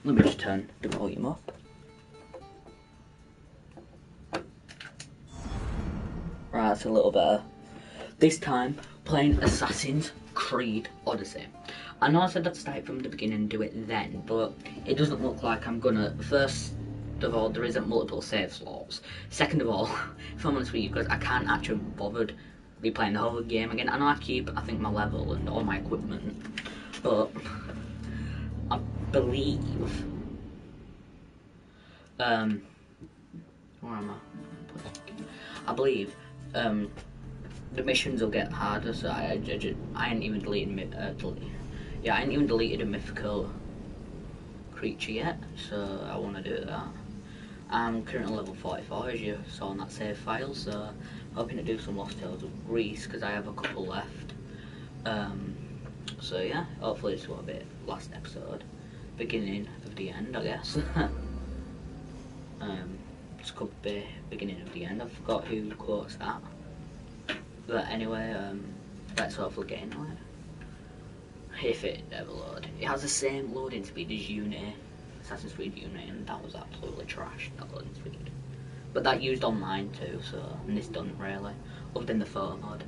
Let me just turn the volume up. Right, that's a little better. This time, playing Assassin's Creed Odyssey. I know I said I'd start from the beginning and do it then, but it doesn't look like I'm gonna. First of all, there isn't multiple save slots. Second of all, if I'm honest with you, because I can't actually be bothered replaying the whole game again. I know I keep, I think, my level and all my equipment, but I believe, where am I believe, the missions will get harder, so I ain't even deleted I ain't even deleted a mythical creature yet, so I want to do that. I'm currently level 44, as you saw in that save file, so hoping to do some Lost Tales of Greece, because I have a couple left. So yeah, hopefully this will be last episode, beginning of the end, I guess. This could be beginning of the end. I forgot who quotes that, but anyway, let's hopefully get into it. If it ever load. It has the same loading speed as Unity, Assassin's Creed Unity, and that was absolutely trash, that loading speed. But that used online too, so, and this doesn't really, other than the photo mode.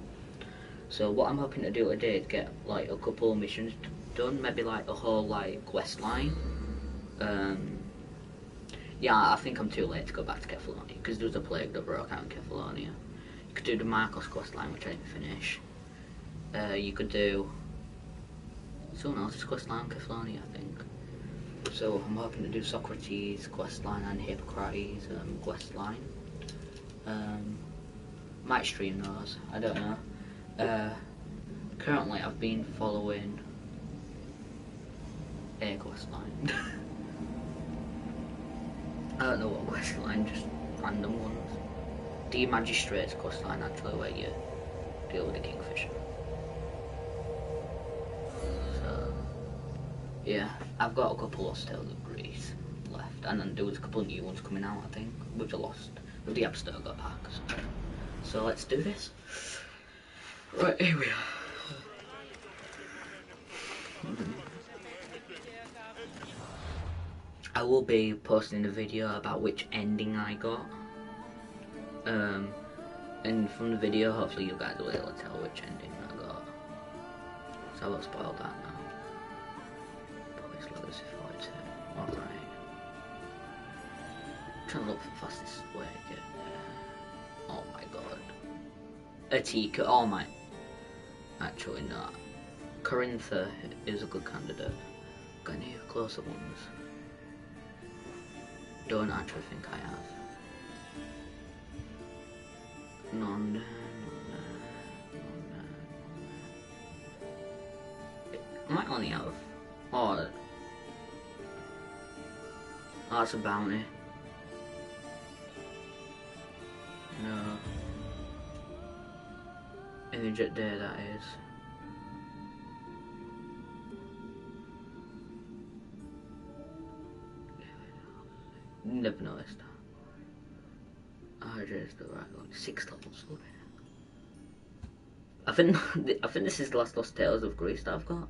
So what I'm hoping to do today is get like a couple of missions done, maybe like a whole like quest line. Yeah, I think I'm too late to go back to Kefalonia, because there was a plague that broke out in Kefalonia. You could do the Marcos quest line, which I didn't finish. You could do someone else's quest line on Kefalonia, I think. So I'm hoping to do Socrates quest line and Hippocrates quest line. Might stream those, I don't know. Currently I've been following a quest line. I don't know what quest line, just random ones. The Magistrate's quest line, actually, where you deal with the Kingfisher. So, yeah, I've got a couple Lost Tales of Greece left, and then there was a couple of new ones coming out, I think, with the Abstergo packs. So let's do this. Right, here we are. I will be posting a video about which ending I got. And from the video, hopefully you guys will be able to tell which ending I got. So I won't spoil that now. Police Legacy 42. Alright. Trying to look for the fastest way to get there. Oh my god. Atika, oh my. Actually not. Corintha is a good candidate. Got any closer ones? Don't actually think I have. None there, none there, none there. I might only have. Oh, that's a bounty. No. Image it there, that is. Never noticed that. Oh, just the right one. 6 levels. I think this is the last Lost Tales of Greece that I've got.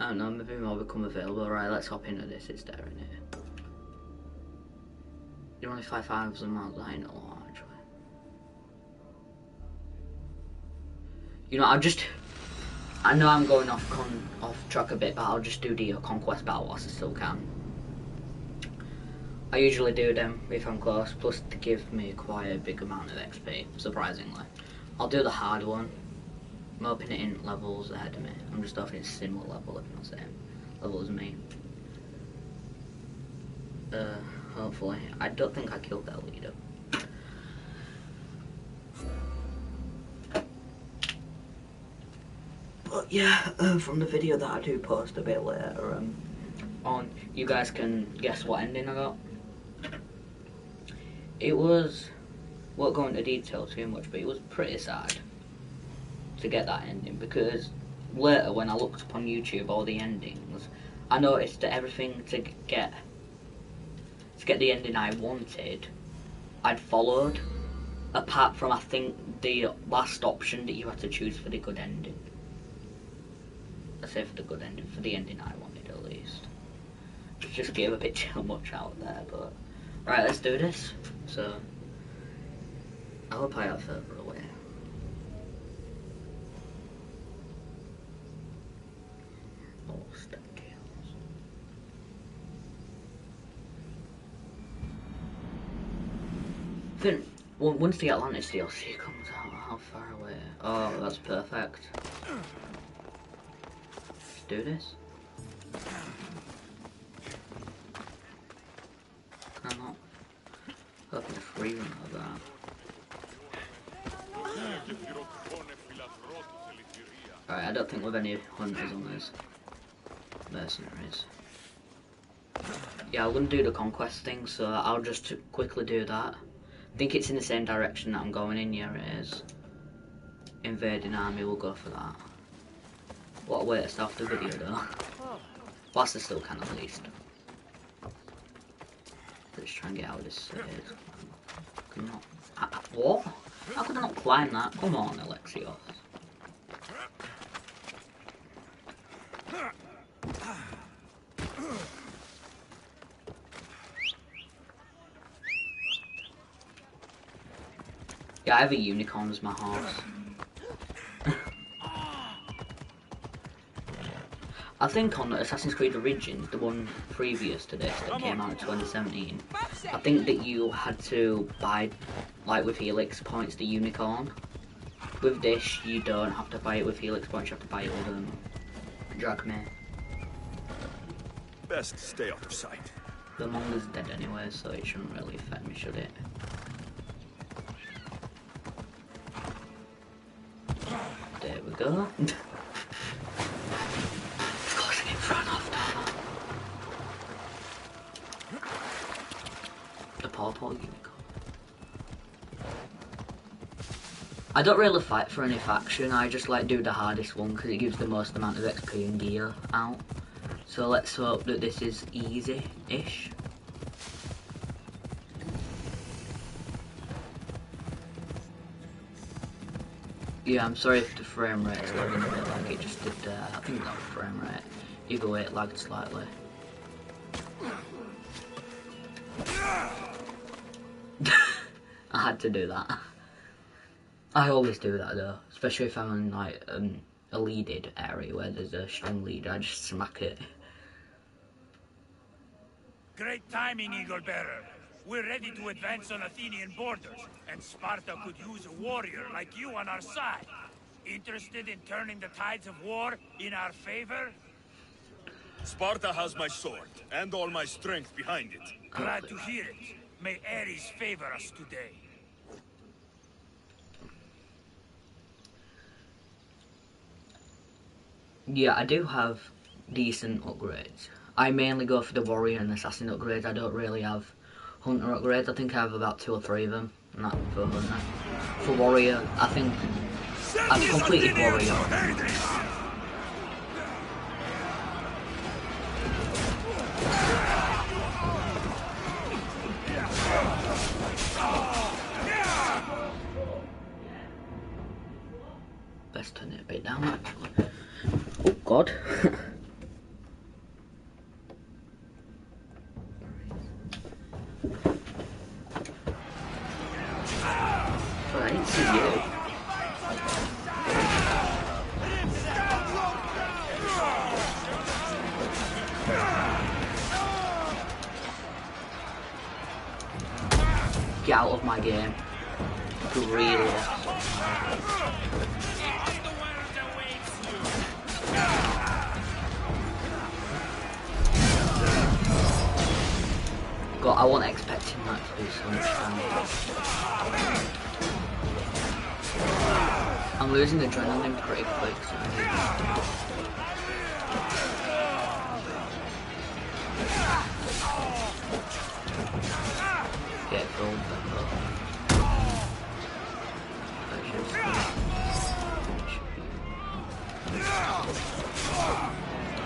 I don't know, maybe more become available. Right, let's hop into this, it's there, isn't it? You're only 5,000 miles, I know, actually. You know, I know I'm going off track a bit, but I'll just do the conquest battle whilst I still can. I usually do them if I'm close, plus to give me quite a big amount of XP, surprisingly. I'll do the hard one. I'm hoping it in levels ahead of me. I'm just hoping it's similar level, if not same level as me. Hopefully. I don't think I killed that leader. But yeah, from the video that I do post a bit later on, you guys can guess what ending I got. It was, won't go into detail too much, but it was pretty sad to get that ending, because later when I looked up on YouTube all the endings, I noticed that everything to get the ending I wanted, I'd followed, apart from I think the last option that you had to choose for the good ending. I say for the good ending, for the ending I wanted at least. Just gave a bit too much out there, but right, let's do this. So I hope I are further away. Oh, step kills. Then once the Atlantis DLC comes out, how far away? Oh, that's perfect. Let's do this. Can I not? Open a free run of that. Alright, I don't think we've any hunters on this. Mercenaries. Yeah, I'm gonna do the conquest thing, so I'll just quickly do that. I think it's in the same direction that I'm going in. Yeah, it is. Invading army, we'll go for that. What a way to start the video though. Whilst I still can at least. Let's try and get out of this stage. What? How could I not climb that? Come on, Alexios. Yeah, I have a unicorn as my horse. I think on Assassin's Creed Origins, the one previous to this that came out in 2017, I think that you had to buy, like with Helix points, the unicorn. With this, you don't have to buy it with Helix points, you have to buy it with Drachma. Best stay off her sight. The manga's dead anyway, so it shouldn't really affect me, should it? There we go. The purple unicorn. I don't really fight for any faction, I just like do the hardest one because it gives the most amount of XP and gear out. So let's hope that this is easy-ish. Yeah, I'm sorry if the frame rate is lagging a bit like it just did there. I think that was frame rate. Either way, it lagged slightly. I had to do that. I always do that though, especially if I'm in like a leaded area where there's a strong leader. I just smack it. Great timing, Eagle Bearer. We're ready to advance on Athenian borders, and Sparta could use a warrior like you on our side. Interested in turning the tides of war in our favor? Sparta has my sword, and all my strength behind it. Glad to hear it. May Ares favor us today. Yeah, I do have decent upgrades. I mainly go for the warrior and assassin upgrades. I don't really have hunter upgrades. I think I have about 2 or 3 of them. Not for hunter. For warrior, I think I've completed warrior. Best turn it a bit down actually. Oh god. Oh, I didn't see you. Get out of my game. Really. God, I wasn't expecting that to do so much damage. I'm losing adrenaline pretty quick, so I need to get gold back up.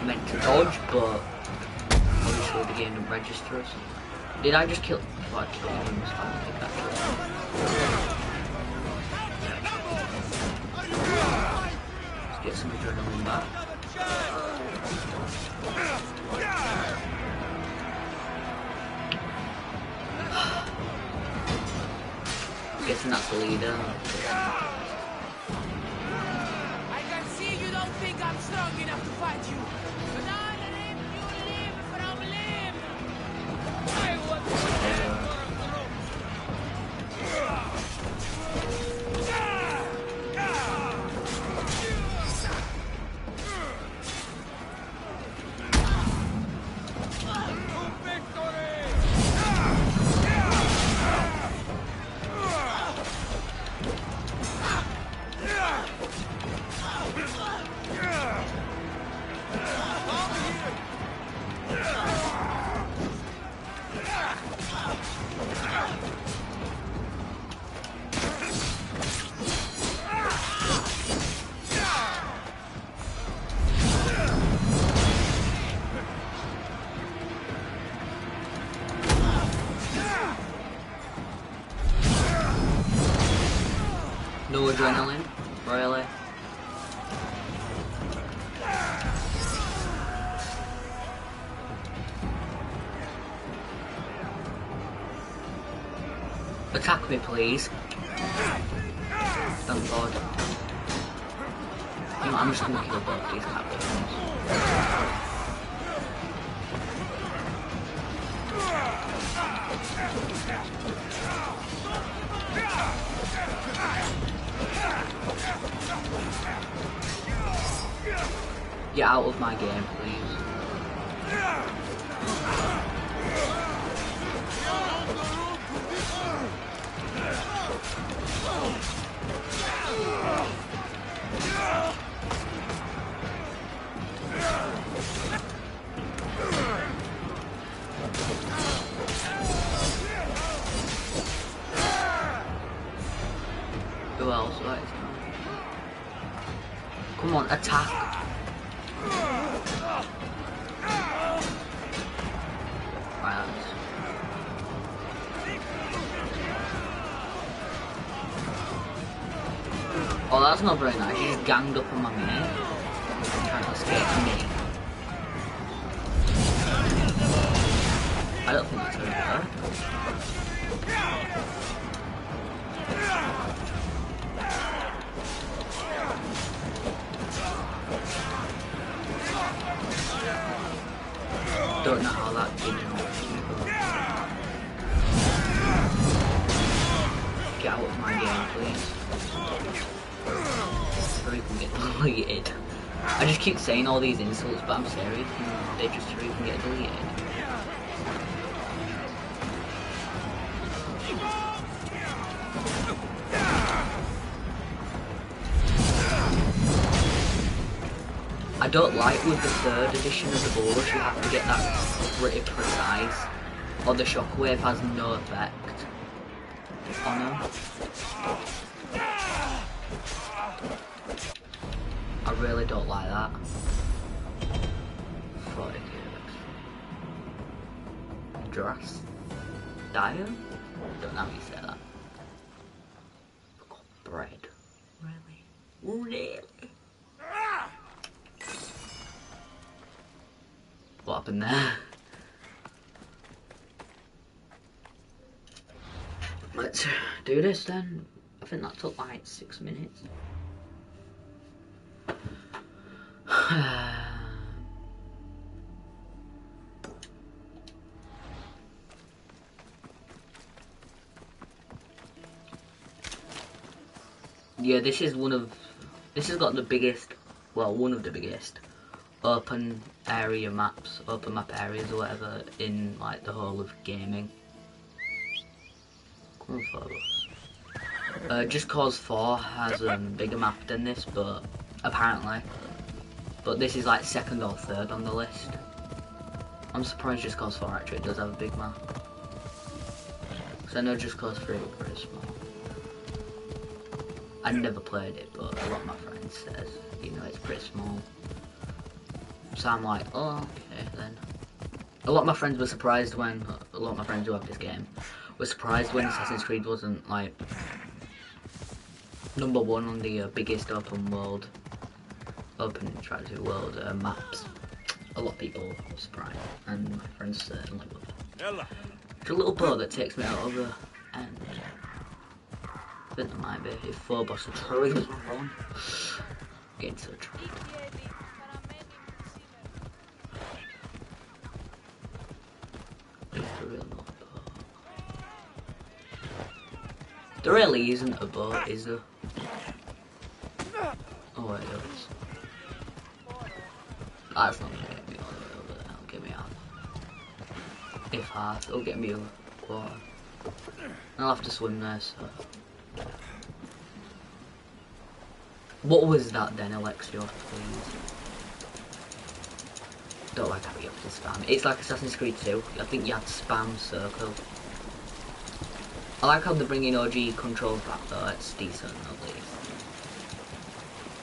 meant to dodge, but obviously the game didn't register us. Did I just kill? Oh, I killed him. It's fine, I think let's get some adrenaline back. Guessing that's the leader. I can see you don't think I'm strong enough to fight you. But on limb, you live from limb. I want No adrenaline, really? Attack me, please. Thank God. You know, I'm just gonna kill both these captains. Get out of my game, please. Who else? Right. Come on, attack. Oh, that's not very nice. He just ganged up on my mate. Trying to escape me. I don't think that's very fair. Don't know how that didn't work. Get out of my game, please. Or you can get deleted. I just keep saying all these insults, but I'm serious. They just so you can get deleted. I don't like with the 3rd edition of the bows, you have to get that pretty precise, or the shockwave has no effect on them. I really don't like that. 40 cubes. Dress? Dire? Don't know how you say that. Bread. Really? Really? What happened there? Let's do this then. I think that took like 6 minutes. Yeah, this has got the biggest, well, one of the biggest open area maps, open map areas or whatever in like the whole of gaming. Come on, follow us. Just Cause 4 has a bigger map than this, but apparently. But this is like 2nd or 3rd on the list. I'm surprised Just Cause 4 actually does have a big map. Because I know Just Cause 3 was pretty small. I never played it, but a lot of my friends says, you know, it's pretty small. So I'm like, oh, okay then. A lot of my friends were surprised when, a lot of my friends who have this game, were surprised when Assassin's Creed wasn't like #1 on the biggest open interactive world maps. A lot of people were surprised, and my friends certainly were. Ella. It's a little boat that takes me out of the end. I think there might be if 4 bosses trees were on. Getting so tricky. There really isn't a boat, is there? Oh wait, there is. That's not gonna get me all the way over there, that'll get me out. If half, it'll get me over water. I'll have to swim there, so. What was that then, Alexios, please? Don't like how you have to spam. It's like Assassin's Creed 2. I think you have to spam circle. I like how they're bringing OG controls back though, it's decent at least.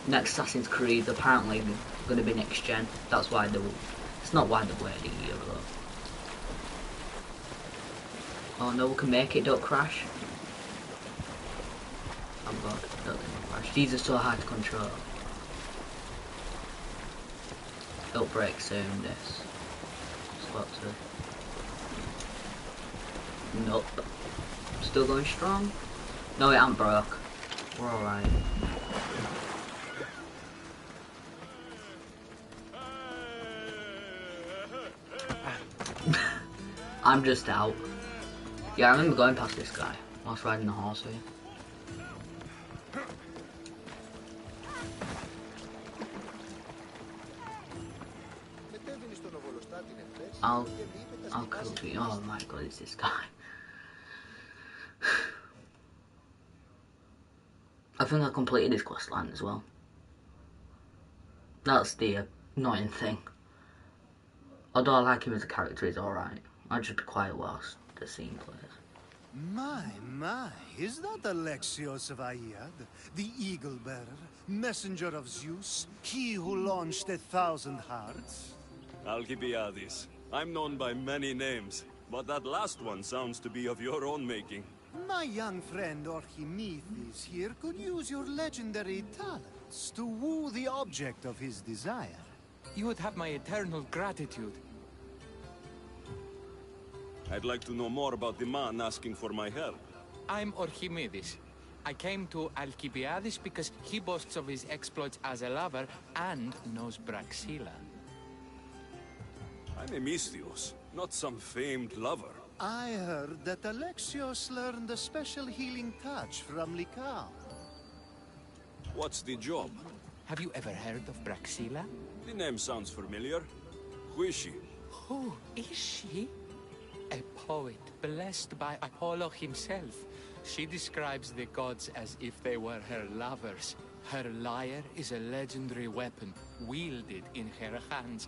Next Assassin's Creed apparently going to be next gen. That's why they it's not why they waited a year though. Oh no, we can make it, don't crash. Oh god, don't let me crash. These are so hard to control. Don't break soon, this. Spot to. Nope. Still going strong? No, it ain't broke. We're alright. I'm just out. Yeah, I remember going past this guy whilst riding the horse here. I'll kill you. Oh my god, it's this guy. I think I completed this quest line as well. That's the annoying thing. Although I like him as a character, he's alright. I'd just be quiet whilst the scene plays. My, is that Alexios of Aiad, the Eagle Bearer, messenger of Zeus, he who launched 1,000 hearts? Alcibiades. I'm known by many names, but that last one sounds to be of your own making. My young friend Archimedes here could use your legendary talents to woo the object of his desire. You would have my eternal gratitude. I'd like to know more about the man asking for my help. I'm Archimedes. I came to Alcibiades because he boasts of his exploits as a lover and knows Braxilla. I'm Emistios, not some famed lover. I heard that Alexios learned a special healing touch from Lycaon. What's the job? Have you ever heard of Braxilla? The name sounds familiar. Who is she? Who is she? A poet blessed by Apollo himself. She describes the gods as if they were her lovers. Her lyre is a legendary weapon, wielded in her hands.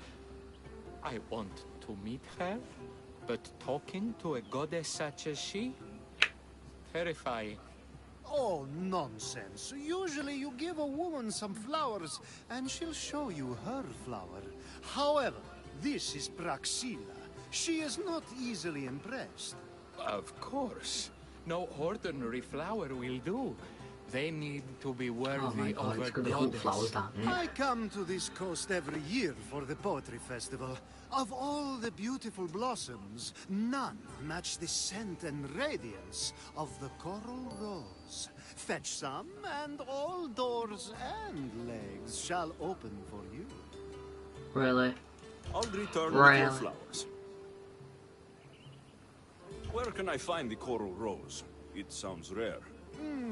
I want to meet her, but talking to a goddess such as she? Terrifying. Oh, nonsense. Usually you give a woman some flowers, and she'll show you her flower. However, this is Braxilla. She is not easily impressed. Of course. No ordinary flower will do. They need to be worthy Oh my god, of it's a gonna be whole goddess. flowers that. I come to this coast every year for the Poetry Festival. Of all the beautiful blossoms, none match the scent and radiance of the coral rose. Fetch some, and all doors and legs shall open for you. Really? I'll return with Really? your flowers. Where can I find the coral rose? It sounds rare.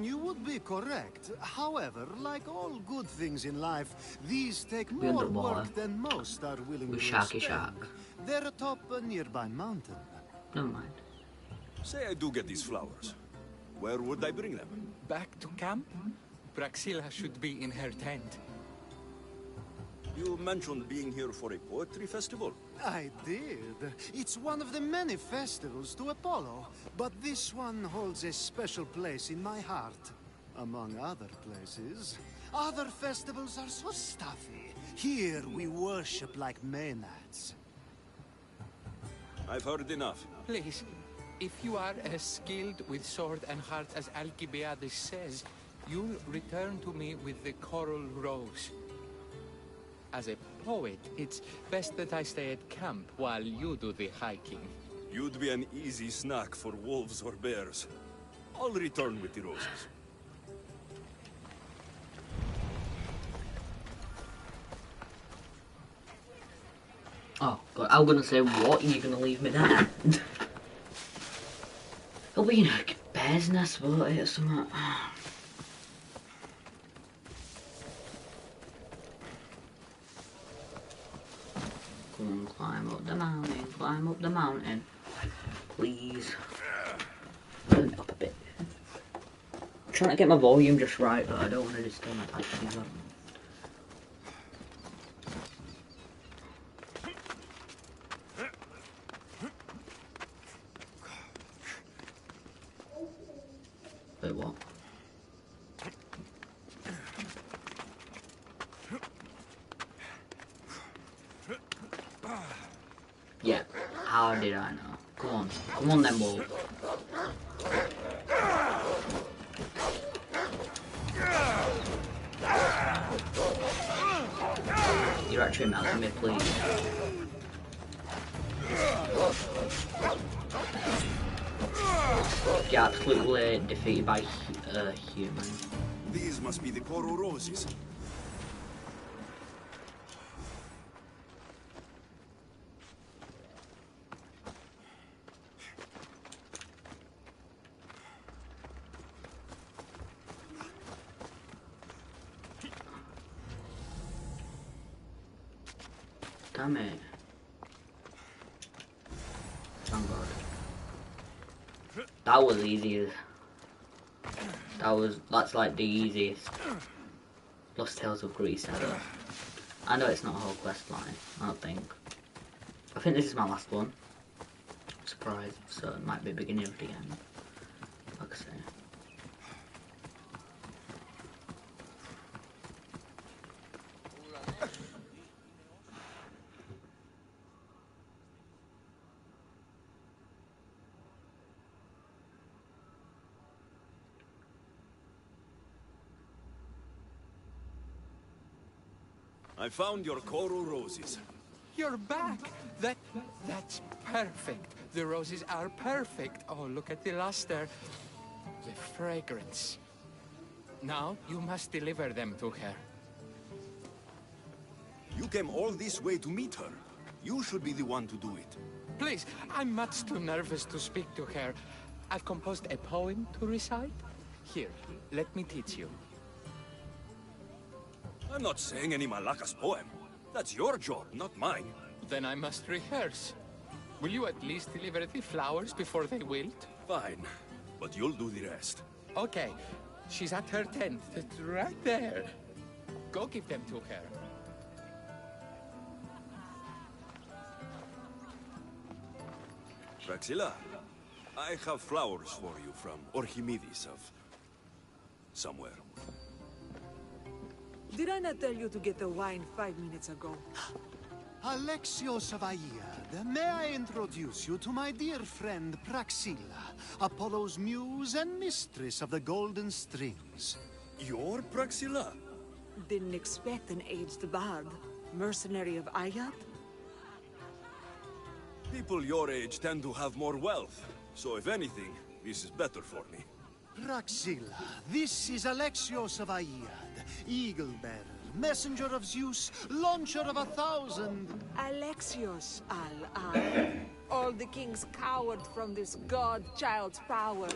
You would be correct. However, like all good things in life, these take Be more underwater. work than most are willing With to Sharky spend. Shark. They're atop a nearby mountain. Never mind. Say I do get these flowers. Where would I bring them? Back to camp? Braxilla should be in her tent. You mentioned being here for a poetry festival. I did. It's one of the many festivals to Apollo, but this one holds a special place in my heart. Among other places, other festivals are so stuffy. Here we worship like Maenads. I've heard enough. Please, if you are as skilled with sword and heart as Alcibiades says, you'll return to me with the coral rose. As a poet, it's best that I stay at camp while you do the hiking. You'd be an easy snack for wolves or bears. I'll return with the roses. Oh, God, I'm gonna say, what? You're gonna leave me there? It'll be in a bear's nest, won't it, or something? Come on, climb up the mountain, please. Turn it up a bit. I'm trying to get my volume just right, but I don't want to disturb my patches. Wait, what? Yeah, how did I know? Come on then, wolf. You're actually melting me, please. Get absolutely defeated by human. These must be the coral roses. Damn it. Thank God. That was easy. That's like the easiest Lost Tales of Greece ever. I know it's not a whole quest line, I don't think. I think this is my last one. Surprise, so it might be beginning of the end. Like I say. I found your coral roses. You're back! That's perfect. The roses are perfect. Oh, look at the luster. The fragrance. Now, you must deliver them to her. You came all this way to meet her. You should be the one to do it. Please, I'm much too nervous to speak to her. I've composed a poem to recite. Here, let me teach you. I'm not saying any Malakas poem. That's your job, not mine. Then I must rehearse. Will you at least deliver the flowers before they wilt? Fine, but you'll do the rest. Okay, she's at her tent. It's right there. Go give them to her. Praxilla, I have flowers for you from Archimedes of somewhere. Did I not tell you to get the wine 5 minutes ago? Alexios of Aiad, may I introduce you to my dear friend Praxilla, Apollo's muse and mistress of the golden strings. You're Praxilla? Didn't expect an aged bard. Mercenary of Aiad? People your age tend to have more wealth, so if anything, this is better for me. Praxilla, this is Alexios of Aiad, Eagle-bearer, messenger of Zeus, launcher of 1,000... Alexios al-Ar. All the kings cowered from this god-child's power.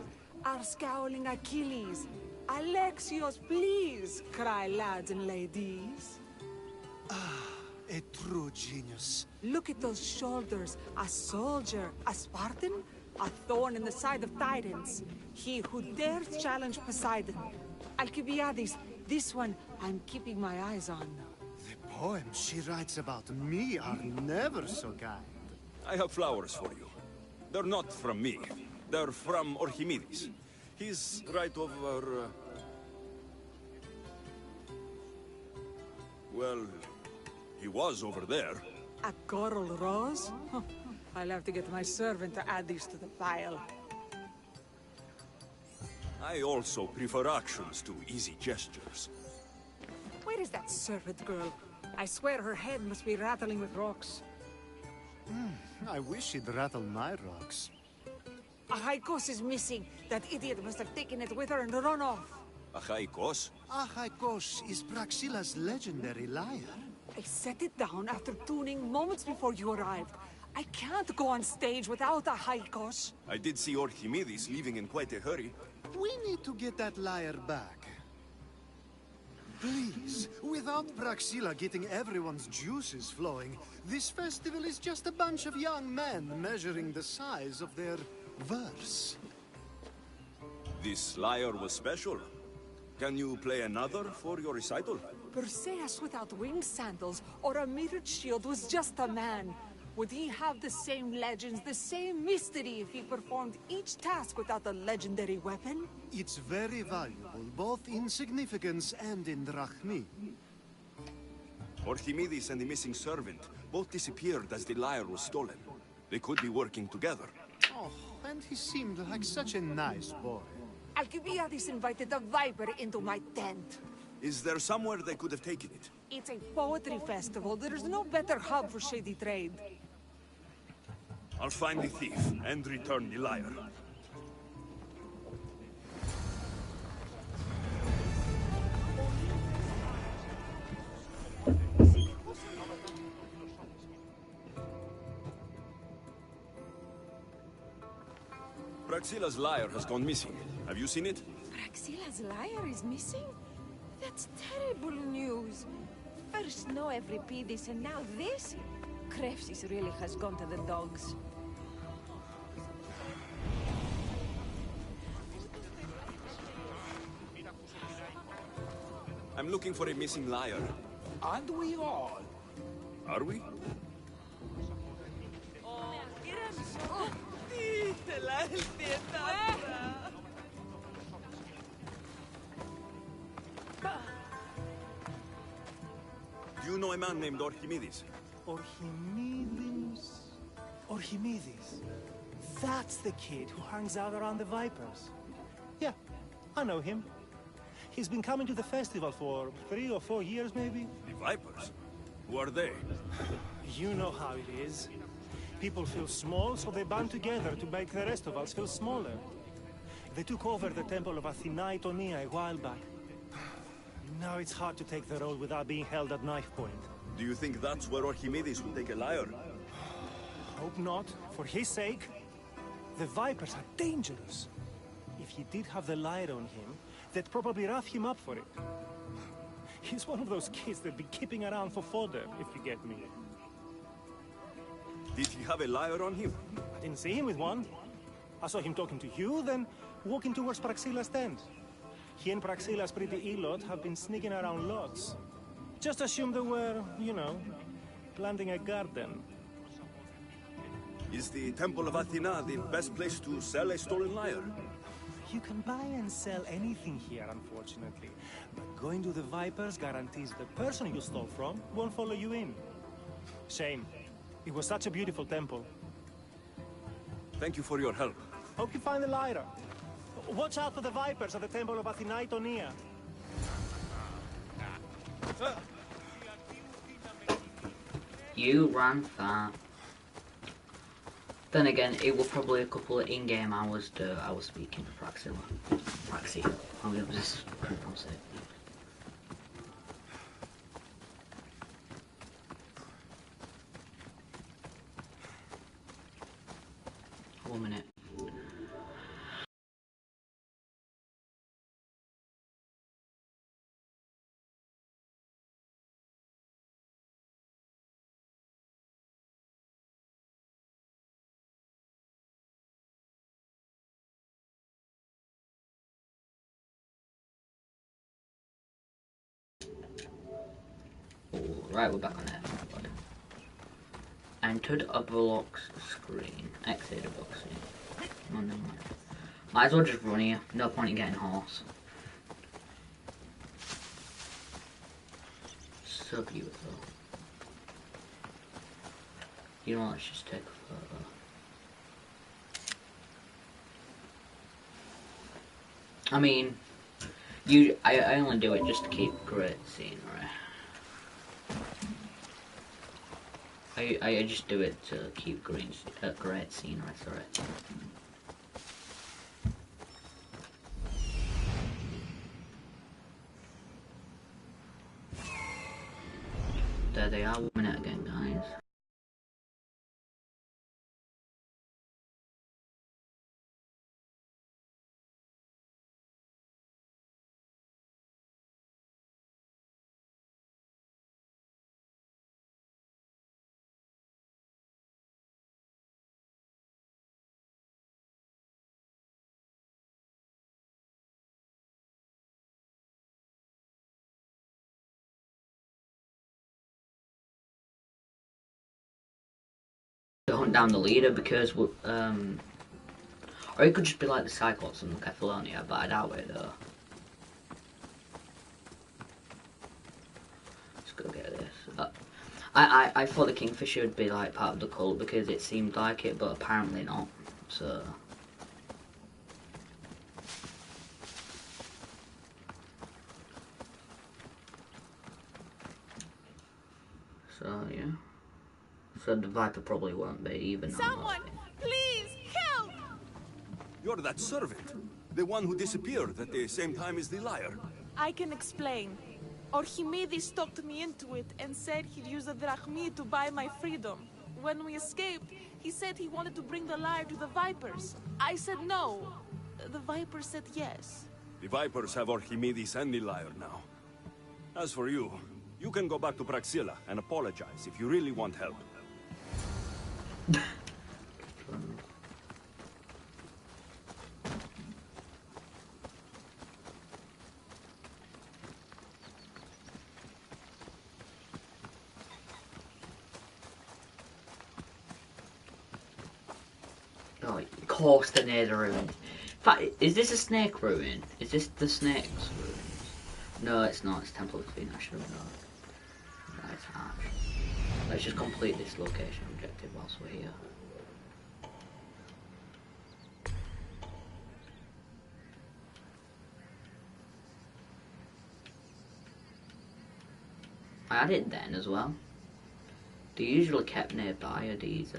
Are scowling Achilles. Alexios, please, cry lads and ladies. A true genius. Look at those shoulders. A soldier, a Spartan, a thorn in the side of Titans. He who dares challenge Poseidon. Alcibiades, this one I'm keeping my eyes on. The poems she writes about me are never so kind. I have flowers for you. They're not from me. They're from Archimedes. He's right over... well, He was over there. A coral rose? Huh. I'll have to get my servant to add these to the pile. I also prefer actions to easy gestures. Where is that servant girl? I swear her head must be rattling with rocks. I wish she'd rattle my rocks. A Haikos is missing. That idiot must have taken it with her and run off. Achaikos? Achaikos is Praxila's legendary lyre. I set it down after tuning moments before you arrived. I can't go on stage without a Haikos. I did see Archimedes leaving in quite a hurry. We need to get that lyre back. Please, without Praxila getting everyone's juices flowing, this festival is just a bunch of young men measuring the size of their verse. This lyre was special. Can you play another for your recital? Perseus without winged sandals or a mirrored shield was just a man. Would he have the same legends, the same mystery if he performed each task without a legendary weapon? It's very valuable, both in significance and in drachmi. Archimedes and the missing servant both disappeared as the lyre was stolen. They could be working together. Oh, and he seemed like such a nice boy. Alcibiades invited a viper into my tent. Is there somewhere they could have taken it? It's a poetry festival. There's no better hub for shady trade. I'll find the thief and return the lyre. Praxila's lyre has gone missing. Have you seen it? Praxila's lyre is missing? That's terrible news. First no Euripides and now this? Krepsis really has gone to the dogs. I'm looking for a missing lyre. And we all. Are we? Do you know a man named Archimedes? Archimedes? Archimedes? That's the kid who hangs out around the Vipers. Yeah, I know him. He's been coming to the festival for 3 or 4 years, maybe. The Vipers? Who are they? You know how it is. People feel small, so they band together to make the rest of us feel smaller. They took over the temple of Athena Itonia a while back. Now it's hard to take the role without being held at knife point. Do you think that's where Archimedes will take a lyre? Hope not. For his sake. The Vipers are dangerous. If he did have the lyre on him, they'd probably rough him up for it. He's one of those kids that'd be keeping around for fodder, if you get me. Did he have a lyre on him? I didn't see him with one. I saw him talking to you, then walking towards Praxila's tent. He and Praxila's pretty Elot have been sneaking around lots. Just assume they were, you know, planting a garden. Is the Temple of Athena the best place to sell a stolen lyre? You can buy and sell anything here, unfortunately. But going to the Vipers guarantees the person you stole from won't follow you in. Shame. It was such a beautiful temple. Thank you for your help. Hope you find the lyre. Watch out for the Vipers at the Temple of Athena Itonia. You ran that. Then again, it was probably a couple of in-game hours that I was speaking to Praxila. How was this pronounce it? 1 minute. Right, we're back on there. Entered a block screen. Exited a block screen. Oh, never mind. Might as well just run here. No point in getting horse. So beautiful. You know, let's just take a photo. I mean, I only do it just to keep great scenery. I just do it to keep great scenery, sorry. There they are, 1 minute again, guys. To hunt down the leader because or it could just be like the Cyclops and the Catalonia, but I doubt it though. Let's go get this. I thought the Kingfisher would be like part of the cult because it seemed like it, but apparently not. So yeah. So the Viper probably won't be even. Someone, please help! You're that servant. The one who disappeared at the same time as the liar. I can explain. Archimedes talked me into it and said he'd use the drachmi to buy my freedom. When we escaped, he said he wanted to bring the liar to the Vipers. I said no. The Vipers said yes. The Vipers have Archimedes and the liar now. As for you, you can go back to Praxilla and apologize if you really want help. Oh, of course the Nether ruin. In fact, is this a snake ruin? Is this the snake's ruins? No, it's not. It's Temple of Athena. I should have known. No, it's Arch. Let's just complete this location objective whilst we're here. I had it then as well. They're usually kept nearby are these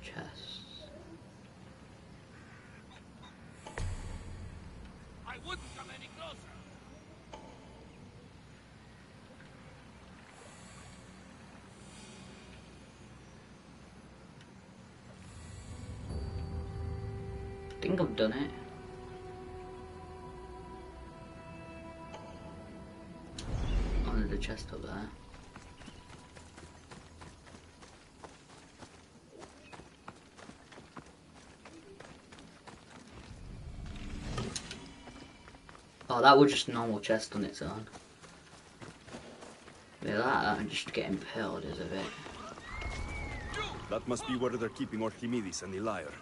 chests. I wouldn't come any closer. I think I've done it. Oh, there's a chest up there. Oh, that was just a normal chest on its own. Yeah, that and just getting impaled is a bit. That must be where they're keeping Archimedes and the liar.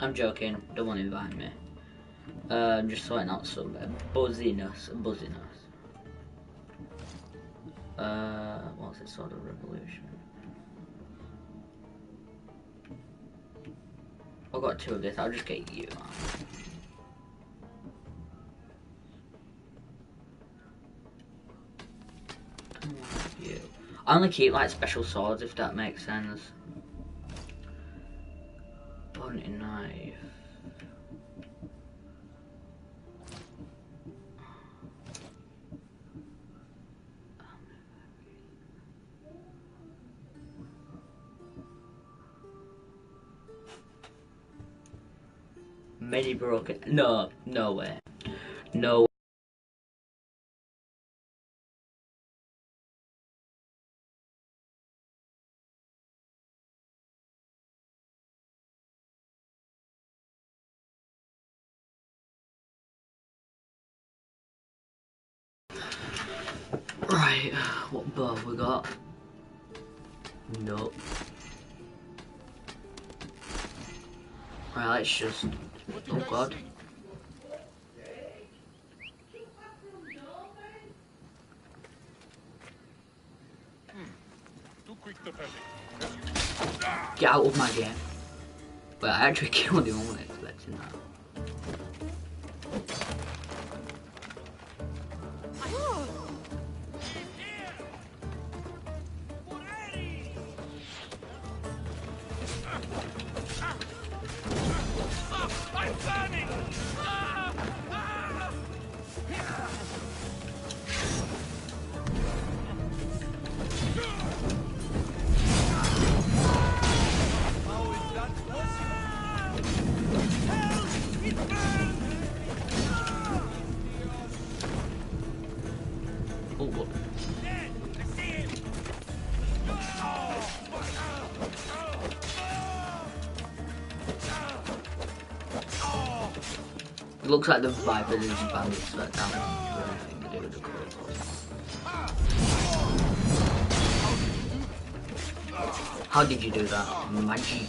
I'm joking, don't want to invite me. I'm just sorting out some buzziness. What's it, sort of revolution? I've got 2 of this, I'll just get you. you. I only keep like special swords if that makes sense. Hunting knife. Many broken. No, no way. No. Right, what bow have we got? Nope. Right, let's just. Oh god. Get out of my game. Well, I actually killed him, I wasn't expecting that. Oh, it looks like the Viper is bandits that damage or anything to do with the colours. How did you do that? Magic.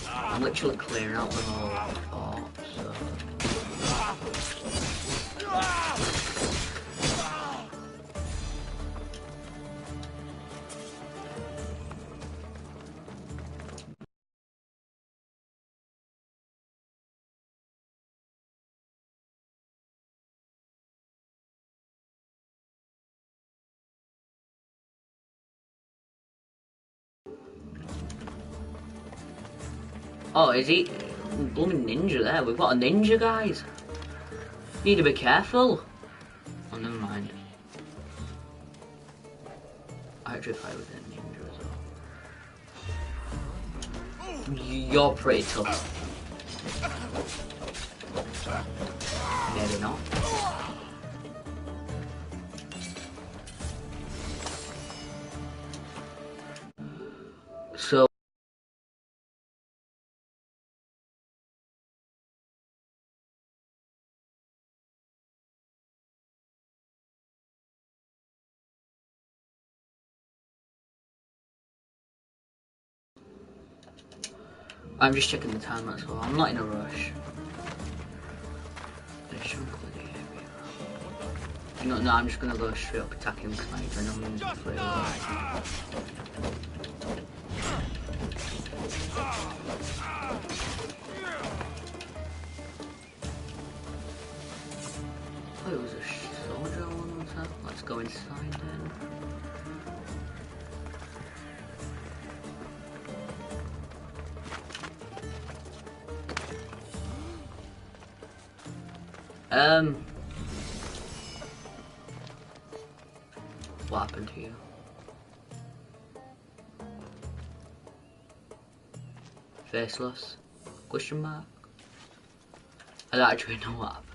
I'm literally clearing out the whole fort, so. Oh, is he? Blooming ninja there. We've got a ninja, guys. Need to be careful. Oh, never mind. I actually fight with a ninja as well. You're pretty tough. Maybe not. So. I'm just checking the time, that's all. I'm not in a rush. No, I'm just gonna go straight up attack him because my adrenaline's pretty low. Oh, it was a soldier one was that? Let's go inside then. What happened to you? Faceless? Question mark? I don't actually know what happened.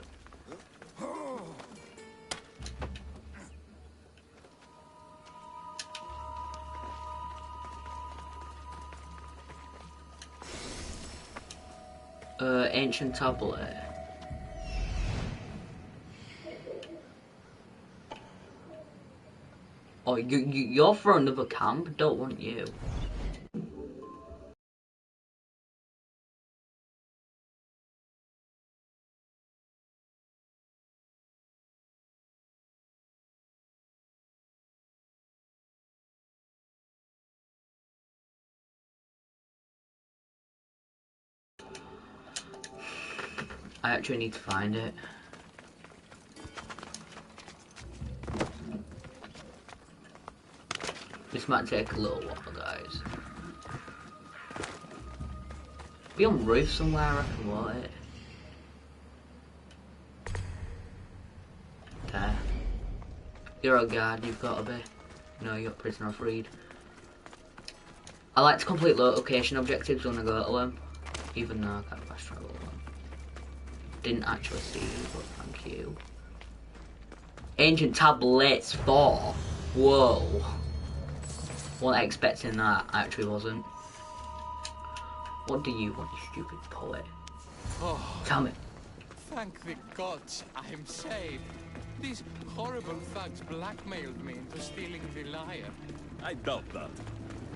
Ancient tablet. Oh, you're for another camp? Don't want you. I actually need to find it. This might take a little while, guys. Be on roof somewhere, I reckon, won't it? There. You're a guard, you've got to be. No, you're prisoner freed. I like to complete location objectives when I go to them, even though I can't fast travel them. Didn't actually see you, but thank you. Ancient tablets 4. Whoa. Wasn't expecting that. I actually wasn't. What do you want, you stupid poet? Oh, Tell me. thank the gods, I'm saved. These horrible thugs blackmailed me into stealing the lyre. I doubt that.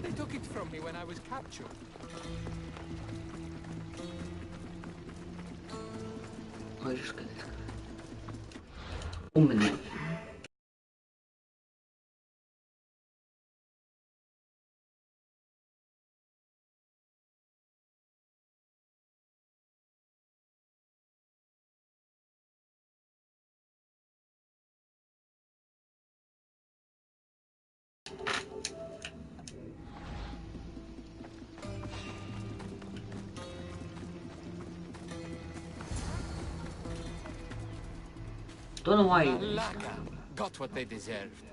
They took it from me when I was captured. I'll just get this guy. 1 minute. Don't know why. Malaka got what they deserved.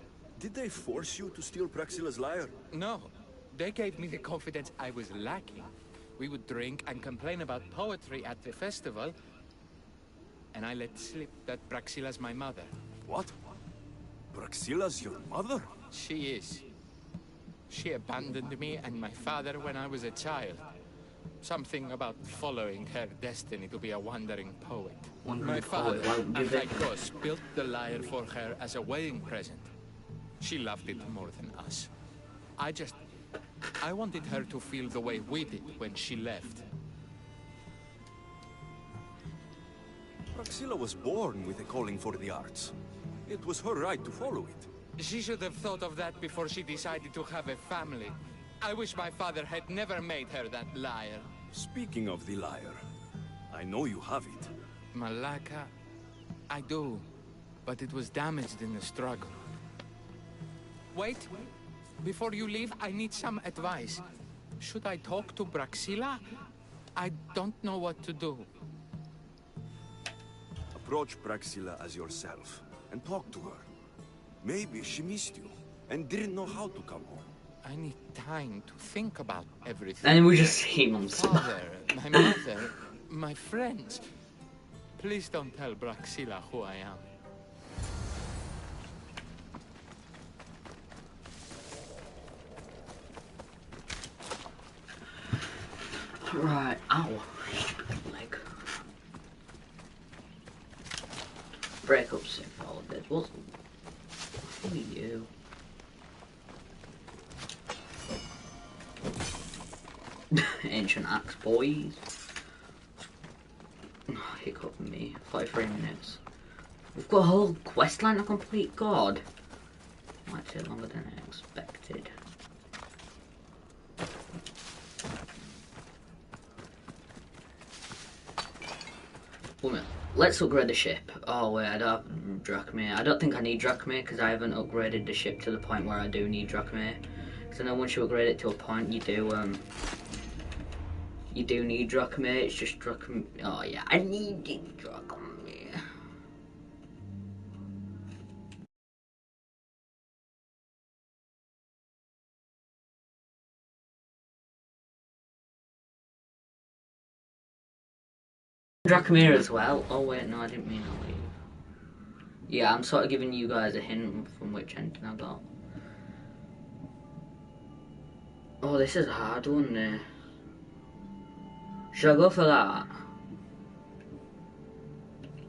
Did they force you to steal Praxila's lyre? No, they gave me the confidence I was lacking. We would drink and complain about poetry at the festival, and I let slip that Praxila's my mother. What? Praxila's your mother? She is. She abandoned me and my father when I was a child. Something about following her destiny to be a wandering poet. My father, Anthikos, built the lyre for her as a wedding present. She loved it more than us. I wanted her to feel the way we did when she left. Praxila was born with a calling for the arts. It was her right to follow it. She should have thought of that before she decided to have a family. I wish my father had never made her that lyre. Speaking of the lyre, I know you have it. Malaka, I do, but it was damaged in the struggle. Wait, before you leave, I need some advice. Should I talk to Praxila? I don't know what to do. Approach Praxila as yourself and talk to her. Maybe she missed you and didn't know how to come home. I need time to think about everything. And we just see him. My father, my mother, my friends. Please don't tell Praxila who I am. Right, ow. Leg. Break up sick all of this. What's who are you? Ancient axe boys. Oh, hiccup me. 43 minutes. We've got a whole quest line to complete. God. Might take longer than I expected. Let's upgrade the ship. Oh wait, I don't have drachmae. I don't think I need drachmae because I haven't upgraded the ship to the point where I do need drachmae. Because I know once you upgrade it to a point, you do need drachmae. It's just drachmae. Oh yeah, I need drachmae. Drachmae as well. Oh wait, no, I didn't mean to leave. Yeah, I'm sort of giving you guys a hint from which ending I got. Oh, this is a hard one there. Should I go for that?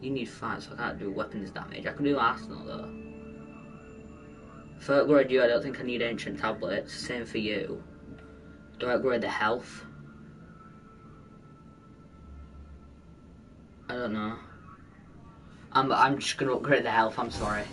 You need fight, so I can't do weapons damage. I can do arsenal though. If I upgrade you, I don't think I need ancient tablets. Same for you. Do I upgrade the health? I don't know. I'm just gonna upgrade the health, I'm sorry.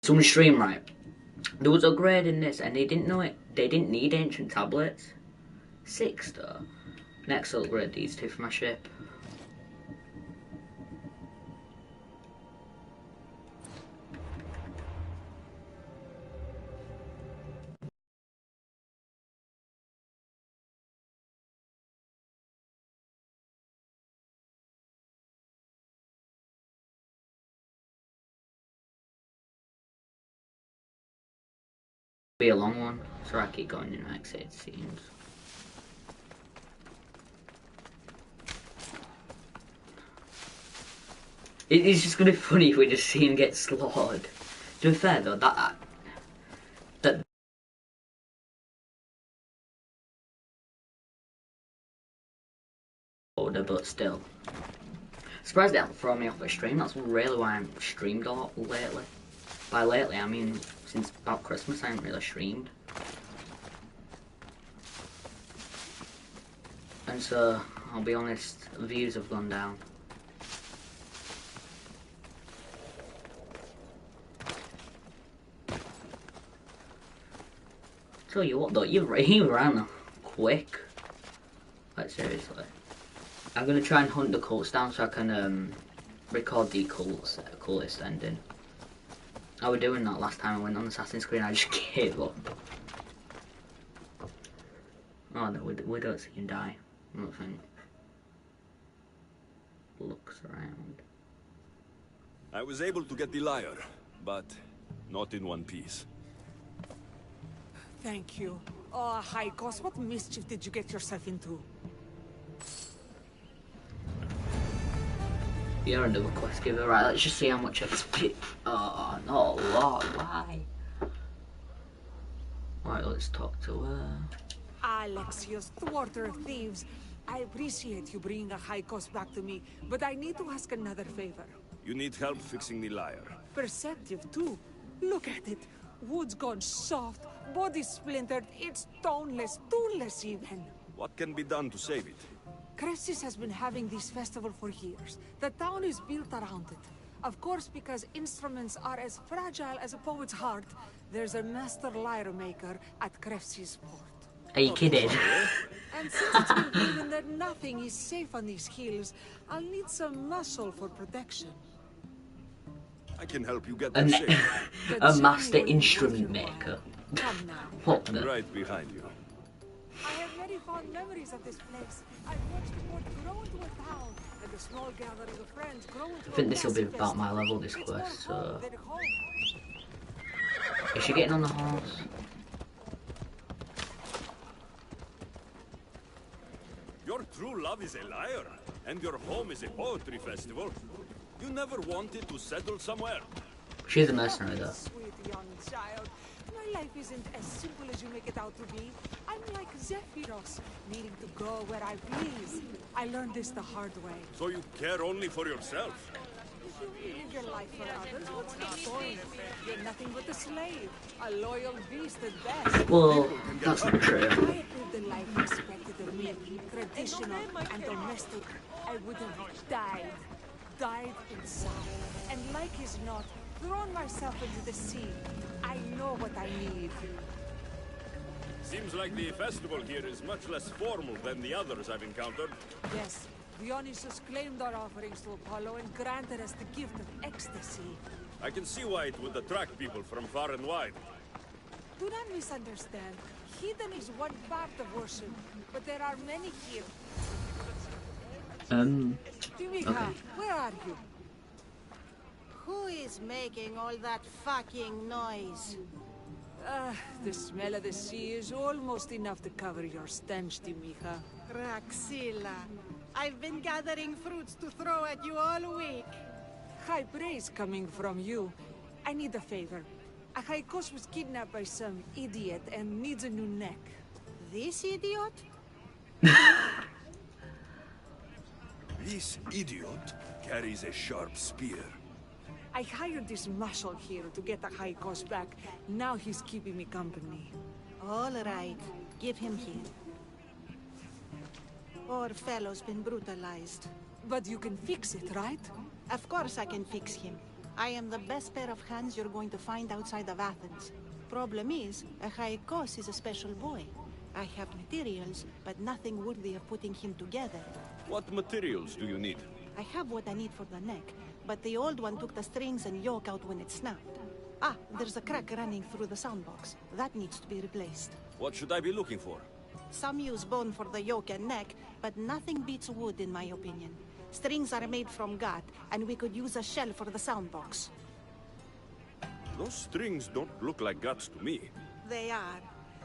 Someone stream right. There was upgrade in this, and they didn't know it. They didn't need ancient tablets. 6 though. Next, I'll upgrade these 2 for my ship. Be a long one, so I keep going in exit, it seems. It's just gonna be funny if we just see him get slaughtered. To be fair though, that order, but still. Surprised they haven't thrown me off a stream. That's really why I'm streamed a lot lately. By lately, I mean since about Christmas I haven't really streamed. And so, I'll be honest, views have gone down. Tell you what though, he ran quick. Like seriously. I'm gonna try and hunt the cults down so I can record the cultist ending. I was doing that last time I went on Assassin's Creed and I just gave up. Oh no, we don't see him die. I don't think. Looks around. I was able to get the lyre, but not in one piece. Thank you. Oh, Haikos, what mischief did you get yourself into? You're another quest giver, right? Let's just see how much XP. Oh, not a lot. Why? Right, let's talk to her. Alexios, thwarter of thieves. I appreciate you bringing a Haikos back to me, but I need to ask another favor. You need help fixing the lyre. Perceptive, too. Look at it. Wood's gone soft, body splintered, it's toneless, tooless even. What can be done to save it? Cressis has been having this festival for years. The town is built around it. Of course, because instruments are as fragile as a poet's heart, there's a master lyre maker at Cressis port. Are you kidding? And since it's been proven that nothing is safe on these hills, I'll need some muscle for protection. I can help you get there safe. A master instrument maker. Come now. What I'm the? right behind you. I have very fond memories of this place. I've watched the port grow into a town, and a small gathering of friends grow into I think this will be about my level, this quest, so... Is she getting on the horse? Your true love is a lyre, and your home is a poetry festival. You never wanted to settle somewhere. She's a mercenary though. Sweet young child. My life isn't as simple as you make it out to be. I'm like Zephyros, needing to go where I please. I learned this the hard way. So you care only for yourself? If you really live your life for others, what's the point? You're nothing but a slave, a loyal beast at best. Well, that's not true. If I had lived the life expected of me, traditional and domestic, I would have died inside. And like as not, thrown myself into the sea. I know what I need. Seems like the festival here is much less formal than the others I've encountered. Yes, Dionysus claimed our offerings to Apollo and granted us the gift of ecstasy. I can see why it would attract people from far and wide. Do not misunderstand. Heathen is one part of worship, but there are many here. Timika, okay. where are you? Who is making all that fucking noise? The smell of the sea is almost enough to cover your stench, Timika. Raxilla, I've been gathering fruits to throw at you all week. High praise coming from you. I need a favor. A Haikos was kidnapped by some idiot and needs a new neck. This idiot? This idiot carries a sharp spear. I hired this muscle here to get the Haikos back. Now he's keeping me company. All right, give him here. Poor fellow's been brutalized. But you can fix it, right? Of course I can fix him. I am the best pair of hands you're going to find outside of Athens. problem is, Achaikos is a special boy. I have materials, but nothing worthy of putting him together. What materials do you need? I have what I need for the neck, but the old one took the strings and yoke out when it snapped. Ah, there's a crack running through the soundbox. That needs to be replaced. What should I be looking for? Some use bone for the yoke and neck, but nothing beats wood in my opinion. Strings are made from gut, and we could use a shell for the soundbox. Those strings don't look like guts to me. They are.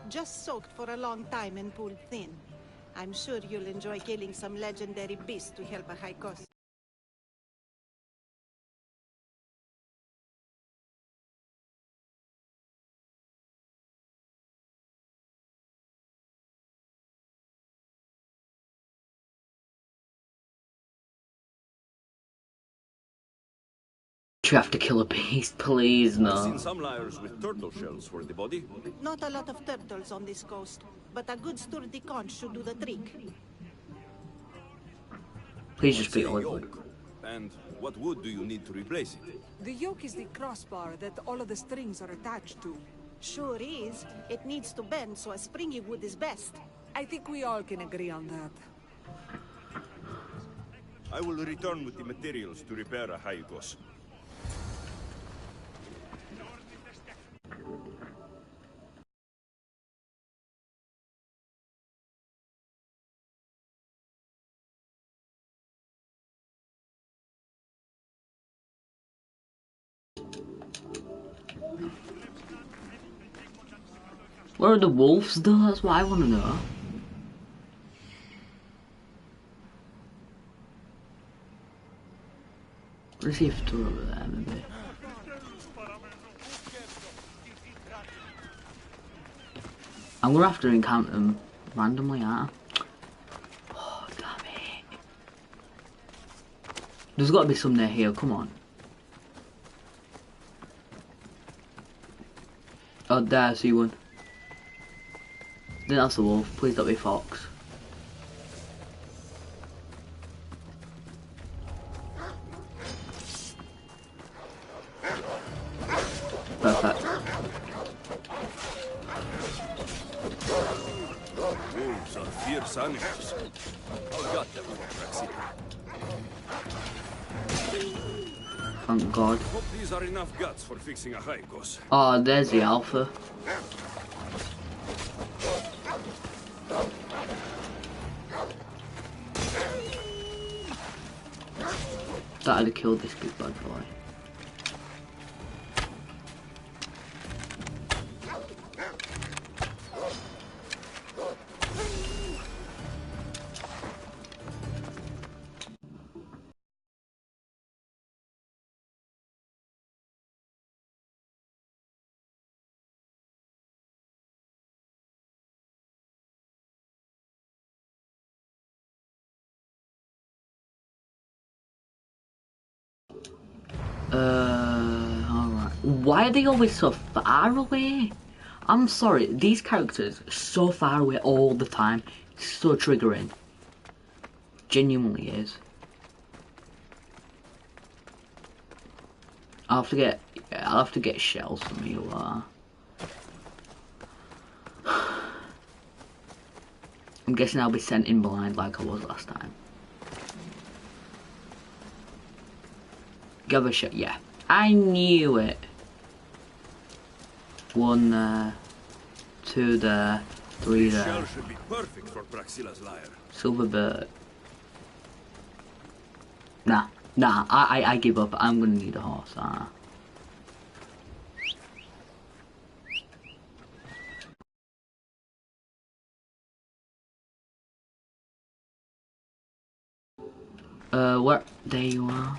Just soaked for a long time and pulled thin. I'm sure you'll enjoy killing some legendary beast to help Achaikos. You have to kill a beast, please, no. I've seen some liars with turtle shells for the body. Not a lot of turtles on this coast, but a good sturdy conch should do the trick. Please just What's be a ugly. yoke? And what wood do you need to replace it? The yoke is the crossbar that all of the strings are attached to. Sure is. It needs to bend, so a springy wood is best. I think we all can agree on that. I will return with the materials to repair Achaikos. Where are the wolves though? That's what I want to know. Let's see if they're over there, maybe. I'm gonna have to encounter them randomly, aren't I? Oh, damn it. There's gotta be some near here, come on. Oh, there, I see one. I think that's a wolf, please don't be a fox. Perfect. Wolves are fierce animals. I'll gut them with Praxila. Thank God. Hope these are enough guts for fixing Achaikos. Oh, there's the alpha. That would have killed this big bad boy. Alright. Why are they always so far away? I'm sorry, these characters are so far away all the time. It's so triggering. Genuinely is. I'll have to get shells from you. I'm guessing I'll be sent in blind like I was last time. Give a shot, yeah. I knew it. 1 there, 2 there, 3 This there. shell should be perfect for Praxila's lyre. Silver bird. Nah, I give up. I'm gonna need a horse. Where? There you are.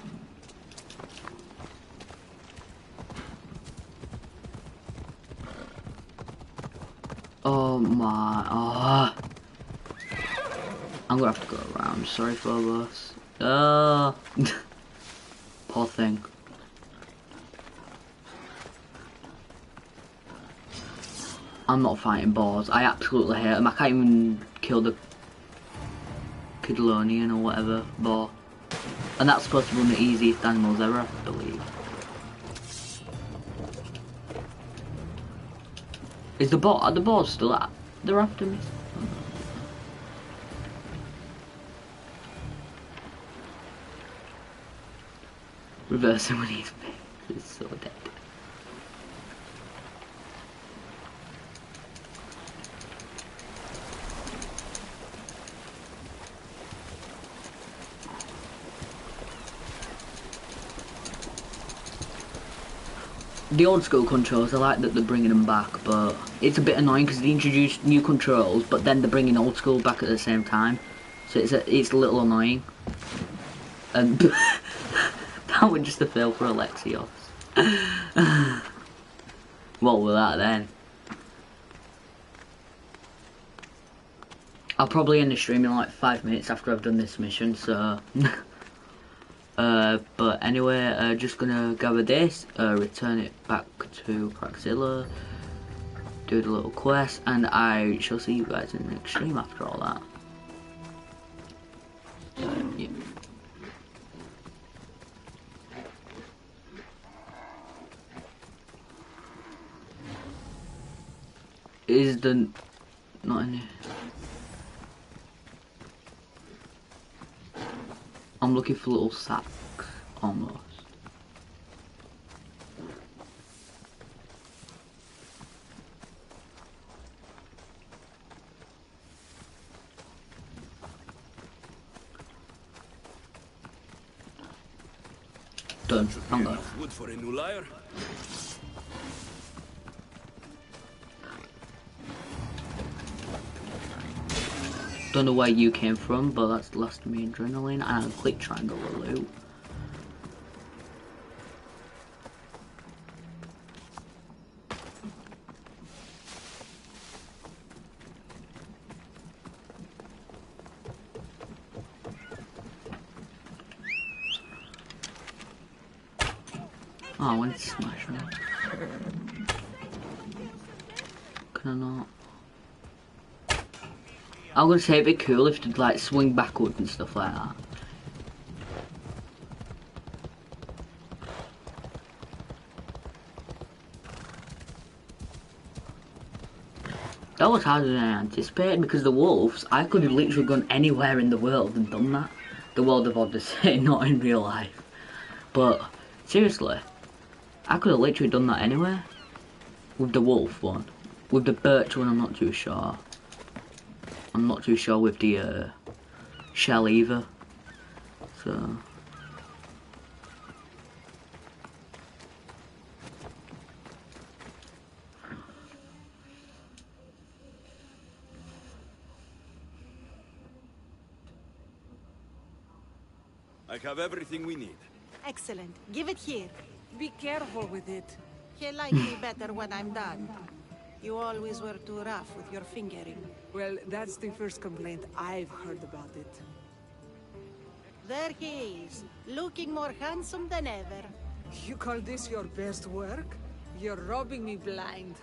Oh my, I'm gonna have to go around, sorry Phobos. Poor thing. I'm not fighting boars, I absolutely hate them. I can't even kill the Kidlonian or whatever boar. And that's supposed to be one of the easiest animals ever, I believe. Is the bot? Are the bots still at? They're after me. Reversing when he's big. It's so dead. The old school controls, I like that they're bringing them back, but it's a bit annoying because they introduce new controls, but then they're bringing old school back at the same time, so it's a little annoying. And that was just a fail for Alexios. What was that then? I'll probably end the stream in like 5 minutes after I've done this mission, so but anyway, just gonna gather this, return it back to Praxilla, do the little quest, and I shall see you guys in the next stream after all that. Yeah. Is the not in here? I'm looking for little sacks, almost. Done. I'm done. Wood for a new lyre? Don't know where you came from, but that's lost me adrenaline, and I'll click triangle to loot. Oh, I went to smash her. Can I not? I was gonna say it'd be cool if it like swing backwards and stuff like that. That was harder than I anticipated because the wolves, I could have literally gone anywhere in the world and done that. The world of Odyssey, not in real life. But seriously, I could have literally done that anywhere. With the wolf one. With the birch one, I'm not too sure. I'm not too sure with the shell either. So I have everything we need. Excellent. Give it here. Be careful with it. He'll like me better when I'm done. You always were too rough with your fingering. Well, that's the first complaint I've heard about it. There he is, looking more handsome than ever. You call this your best work? You're robbing me blind.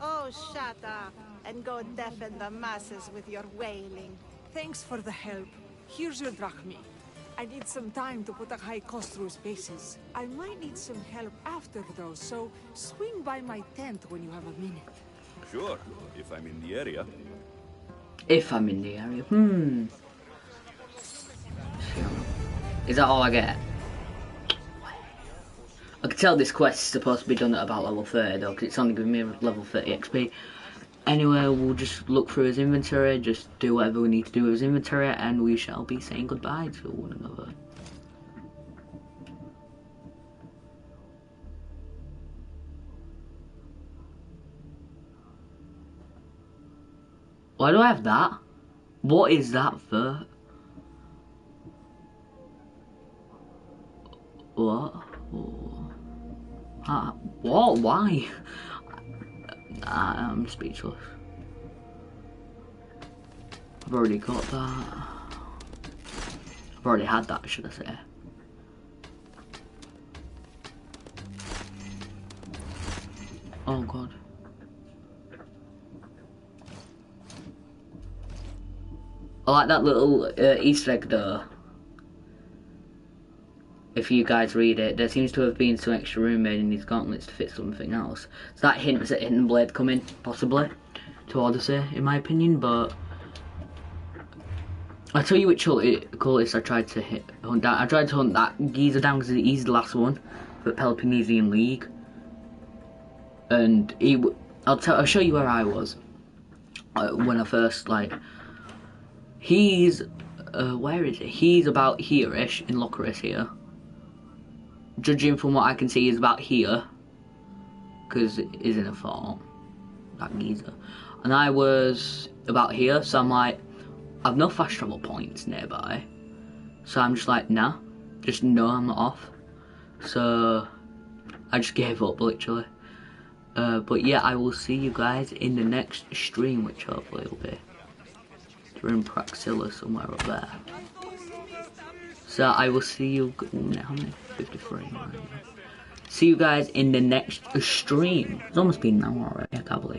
Oh, shut up, and go deafen the masses with your wailing. Thanks for the help. Here's your drachmi. I need some time to put a high cost through spaces. I might need some help after though, so swing by my tent when you have a minute. Sure, if I'm in the area. if I'm in the area, Is that all I get? I can tell this quest is supposed to be done at about level 30 though, because it's only giving me level 30 XP. Anyway, we'll just look through his inventory, just do whatever we need to do with his inventory, and we shall be saying goodbye to one another. Why do I have that? What is that for? What? What? Why? I'm speechless. I've already got that. I've already had that, should I say. Oh god. I like that little Easter egg though. if you guys read it, there seems to have been some extra room made in these gauntlets to fit something else. So that hints at Hidden Blade coming, possibly, to Odyssey, in my opinion, but I'll tell you which cultist I tried to hunt down. I tried to hunt that geezer down because he's the last one for Peloponnesian League. And I'll show you where I was when I first, like, he's, where is he? He's about here-ish, in Locaris here. Judging from what I can see, he's about here. Because it is in a fort, that geezer. And I was about here, so I'm like, I've no fast travel points nearby. So I'm just like, nah, just no, I'm not off. So I just gave up, literally. But yeah, I will see you guys in the next stream, which hopefully will be. We're in Praxilla somewhere up there. So I will see you. How many? 53. Right? See you guys in the next stream. It's almost been an hour already. I can't believe.